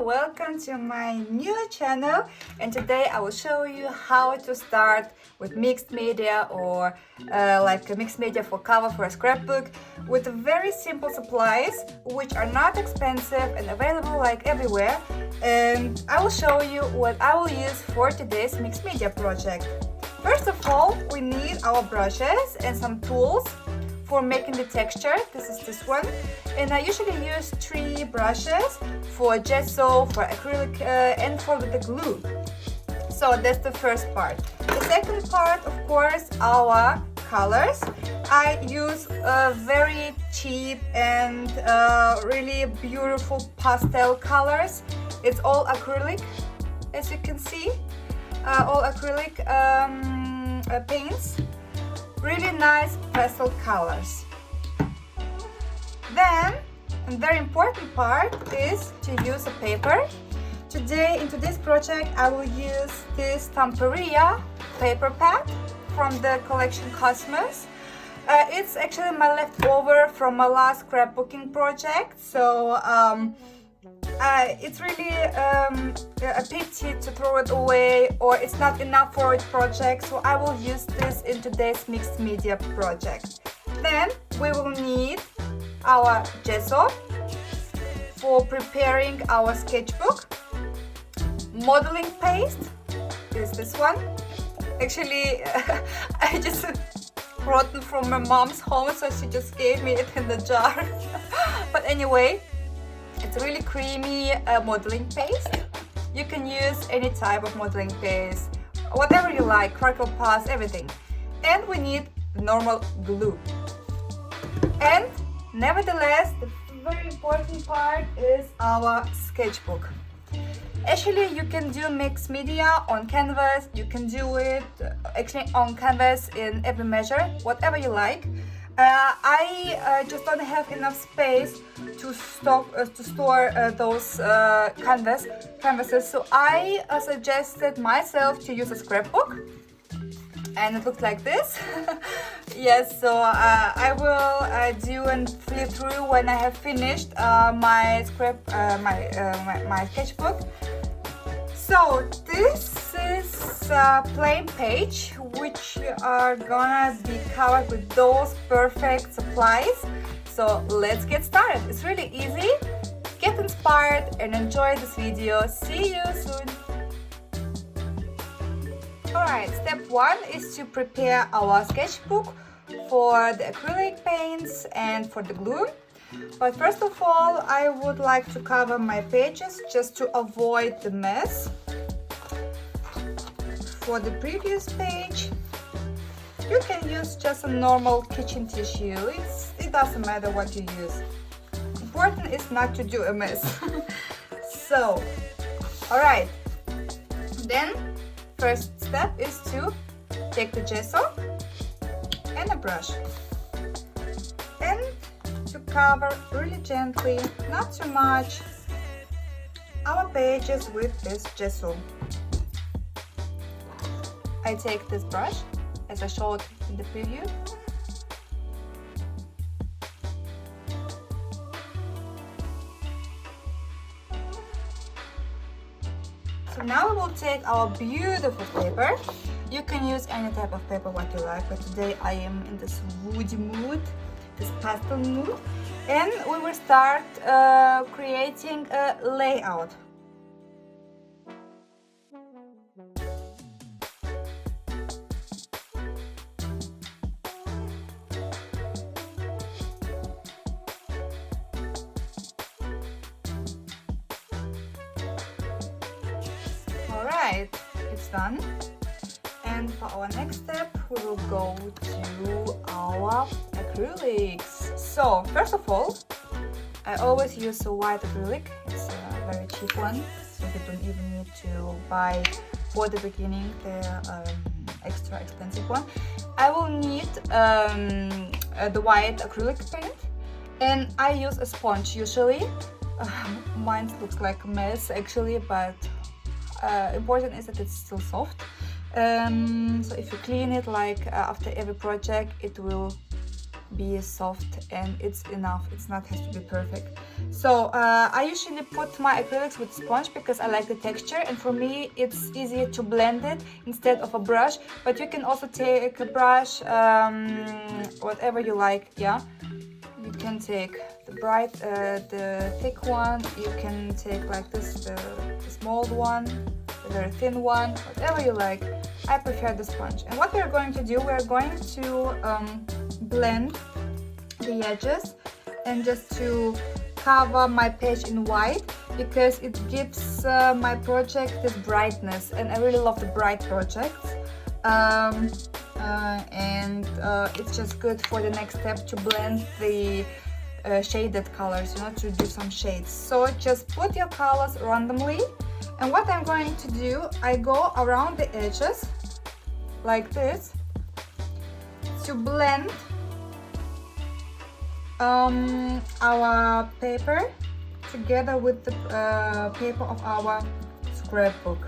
welcome to my new channel, and today I will show you how to start with mixed media or like a mixed media for cover for a scrapbook with very simple supplies which are not expensive and available like everywhere. And I will show you what I will use for today's mixed media project. First of all, we need our brushes and some tools for making the texture. This is this one, and I usually use 3 brushes for gesso, for acrylic and for the glue. So that's the first part. The second part, of course, our colors. I use very cheap and really beautiful pastel colors. It's all acrylic, as you can see, all acrylic paints. Really nice pastel colors. Then, a very important part is to use a paper. Today, in today's project, I will use this Stamperia paper pad from the collection Cosmos. It's actually my leftover from my last scrapbooking project, so it's really a pity to throw it away, or it's not enough for its project, so I will use this in today's mixed media project. Then we will need our gesso for preparing our sketchbook. Modeling paste is this one. Actually, I just brought it from my mom's home, so she just gave me it in the jar. But anyway, it's really creamy modeling paste. You can use any type of modeling paste, whatever you like, crackle paste, everything. And we need normal glue. And nevertheless, the very important part is our sketchbook. Actually, you can do mixed media on canvas. You can do it actually on canvas in every measure, whatever you like. I just don't have enough space to store those canvases, so I suggested myself to use a scrapbook, and it looks like this. Yes, so I will do and flip through when I have finished my sketchbook. So this is a plain page which are gonna be covered with those perfect supplies. So let's get started. It's really easy. Get inspired and enjoy this video. See you soon. Alright, step 1 is to prepare our sketchbook for the acrylic paints and for the glue. But first of all, I would like to cover my pages just to avoid the mess. For the previous page, you can use just a normal kitchen tissue. It doesn't matter what you use. Important is not to do a mess. So, alright. Then, first step is to take the gesso and a brush. And to cover really gently, not too much, our pages with this gesso. I take this brush, as I showed in the preview. So now we will take our beautiful paper. You can use any type of paper what you like, but today I am in this woody mood, this pastel mood, and we will start creating a layout. Alright, it's done. And for our next step, we will go to our acrylics. So, first of all, I always use a white acrylic. It's a very cheap one, so you don't even need to buy for the beginning the extra expensive one. I will need the white acrylic paint, and I use a sponge usually. Mine looks like a mess actually, but important is that it's still soft. So if you clean it like after every project, it will be soft and it's enough. It's not has to be perfect. So I usually put my acrylics with sponge because I like the texture, and for me it's easier to blend it instead of a brush. But you can also take a brush, whatever you like. Yeah, you can take the thick one. You can take like this, the small one, the very thin one, whatever you like. I prefer the sponge. And what we're going to do, we're going to blend the edges and just to cover my page in white, because it gives my project this brightness, and I really love the bright projects. It's just good for the next step to blend the shaded colors, you know, to do some shades. So just put your colors randomly, and what I'm going to do, I go around the edges like this to blend our paper together with the paper of our scrapbook.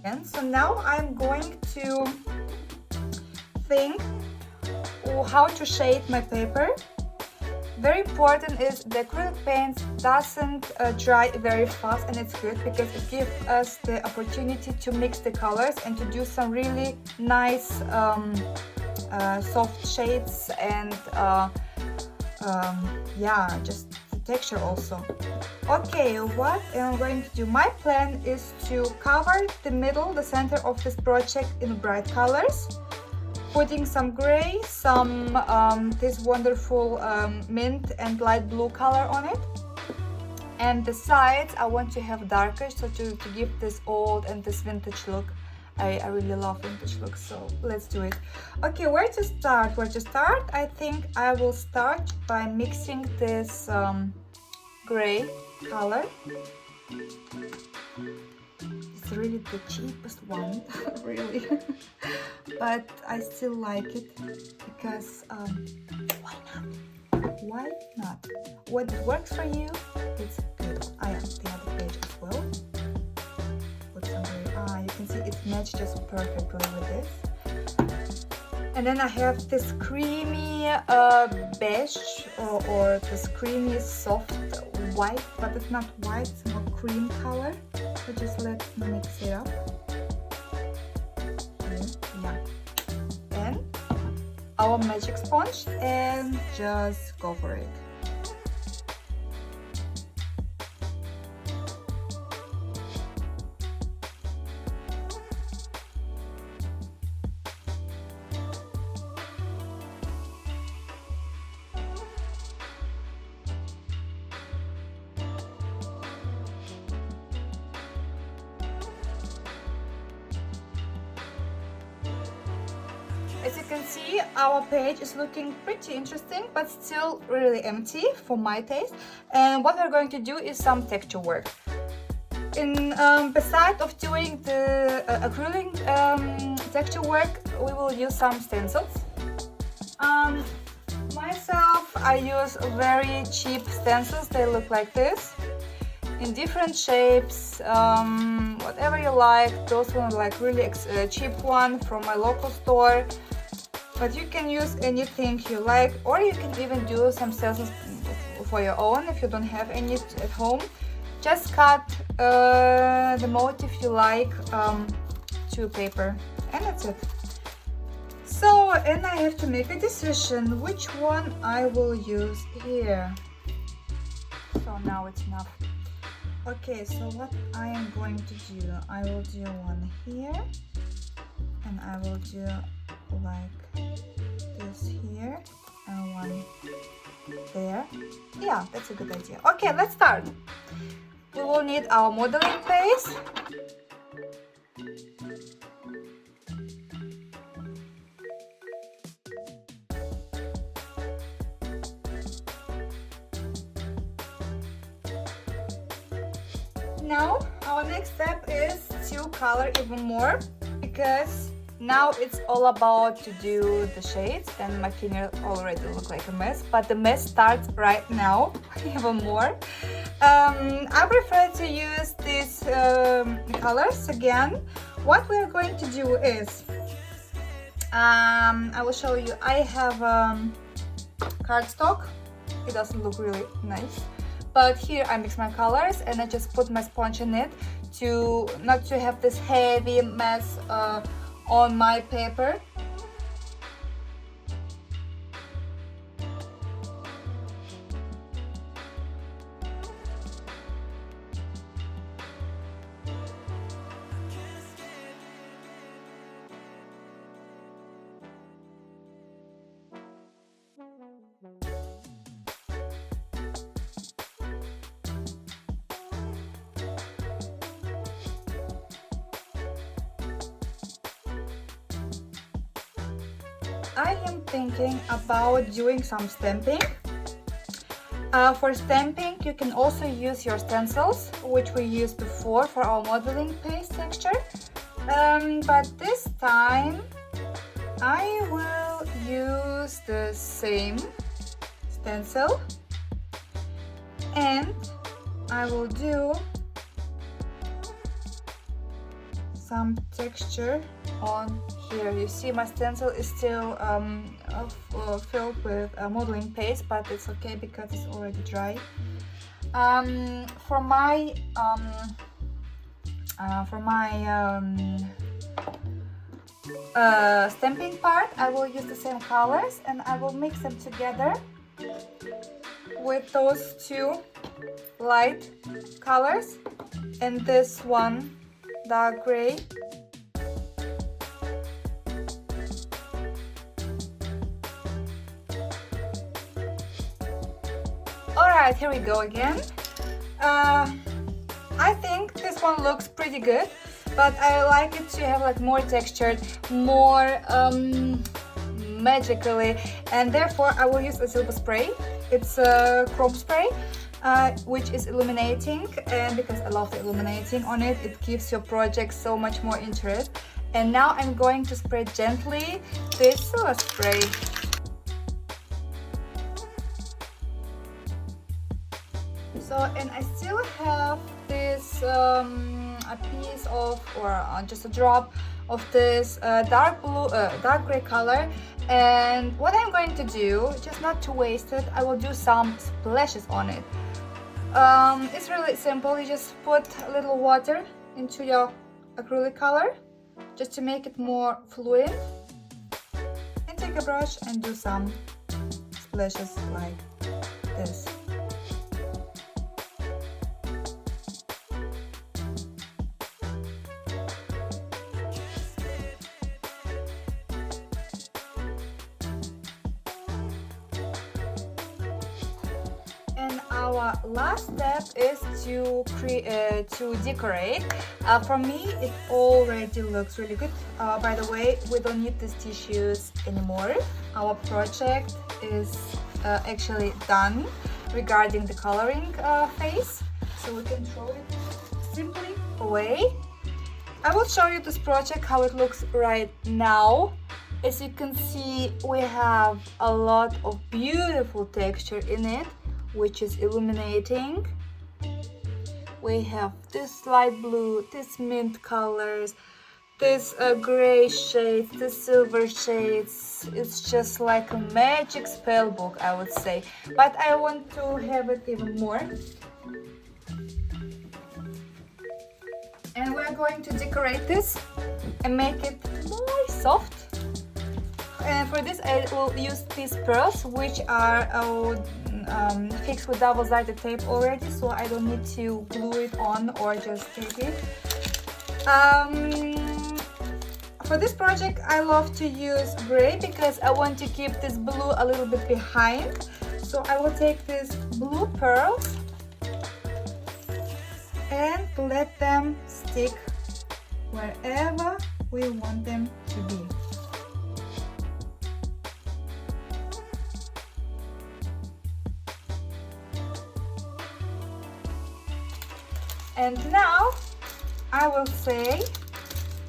And so now I'm going to think how to shade my paper. Very important is the acrylic paint doesn't dry very fast, and it's good because it gives us the opportunity to mix the colors and to do some really nice soft shades and yeah, just the texture also. Okay, what am I going to do? My plan is to cover the middle, the center of this project in bright colors, putting some gray, some this wonderful mint and light blue color on it. And the sides I want to have darker, so to give this old and this vintage look. I really love vintage look, so let's do it. Okay, where to start? I think I will start by mixing this gray color. It's really the cheapest one, really, but I still like it because why not? Why not? When it works for you, it's good. I have the other page as well. Put some gray. You can see it matched just perfectly with this. And then I have this creamy beige or this creamy soft white, but it's not white, it's more cream color. So just let's mix it up. Yeah. And our magic sponge, and just go for it. As you can see, our page is looking pretty interesting, but still really empty for my taste. And what we're going to do is some texture work. Besides of doing the acrylic texture work, we will use some stencils. Myself, I use very cheap stencils. They look like this, in different shapes, whatever you like. Those ones like really cheap one from my local store. But you can use anything you like, or you can even do some stencils for your own if you don't have any at home. Just cut the motif you like to paper, and that's it. So, and I have to make a decision which one I will use here. So now it's enough. Okay, so what I am going to do, I will do one here, and I will do like this here, and one there. Yeah, that's a good idea. Okay, let's start. We will need our modeling base. Now, our next step is to color even more, because Now it's all about to do the shades, and my finger already look like a mess, but the mess starts right now, even more. I prefer to use these colors again. What we are going to do is, I will show you, I have cardstock. It doesn't look really nice, but here I mix my colors and I just put my sponge in it to not to have this heavy mess on my paper. I am thinking about doing some stamping. For stamping, you can also use your stencils, which we used before for our modeling paste texture. But this time, I will use the same stencil and I will do some texture on here. You see my stencil is still filled with modeling paste, but it's okay because it's already dry. For my stamping part, I will use the same colors and I will mix them together with those two light colors and this one dark gray. Alright, here we go again. I think this one looks pretty good, but I like it to have like more textured, more magically, and therefore I will use a silver spray. It's a chrome spray, which is illuminating, and because I love the illuminating on it, it gives your project so much more interest. And now I'm going to spray gently this silver spray. So, and I still have this a piece of, or just a drop of this dark blue, dark gray color. And what I'm going to do, just not to waste it, I will do some splashes on it. It's really simple. You just put a little water into your acrylic color, just to make it more fluid, and take a brush and do some splashes like this. Our last step is to decorate. For me, it already looks really good. By the way, we don't need these tissues anymore. Our project is actually done regarding the coloring phase, so we can throw it simply away. I will show you this project, how it looks right now. As you can see, we have a lot of beautiful texture in it, which is illuminating. We have this light blue, this mint colors, this gray shades, this silver shades. It's just like a magic spell book, I would say. But I want to have it even more. And we're going to decorate this and make it more soft. And for this I will use these pearls, which are fixed with double-sided tape already, so I don't need to glue it on or just tape it. For this project I love to use gray because I want to keep this blue a little bit behind. So I will take these blue pearls and let them stick wherever we want them to be. And now I will say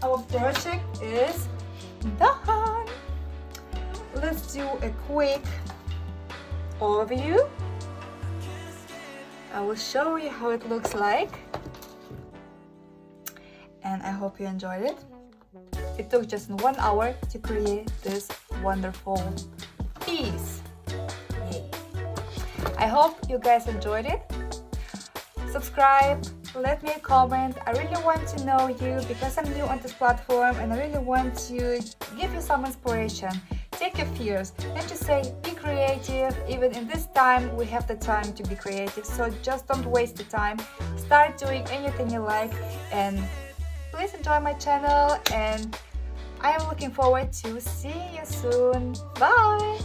our project is done. Let's do a quick overview. I will show you how it looks like, and I hope you enjoyed it. It took just 1 hour to create this wonderful piece. Yay. I hope you guys enjoyed it. Subscribe, let me a comment. I really want to know you because I'm new on this platform and I really want to give you some inspiration. Take your fears. Don't you say be creative. Even in this time we have the time to be creative, so just don't waste the time. Start doing anything you like, and please enjoy my channel, and I am looking forward to seeing you soon. Bye!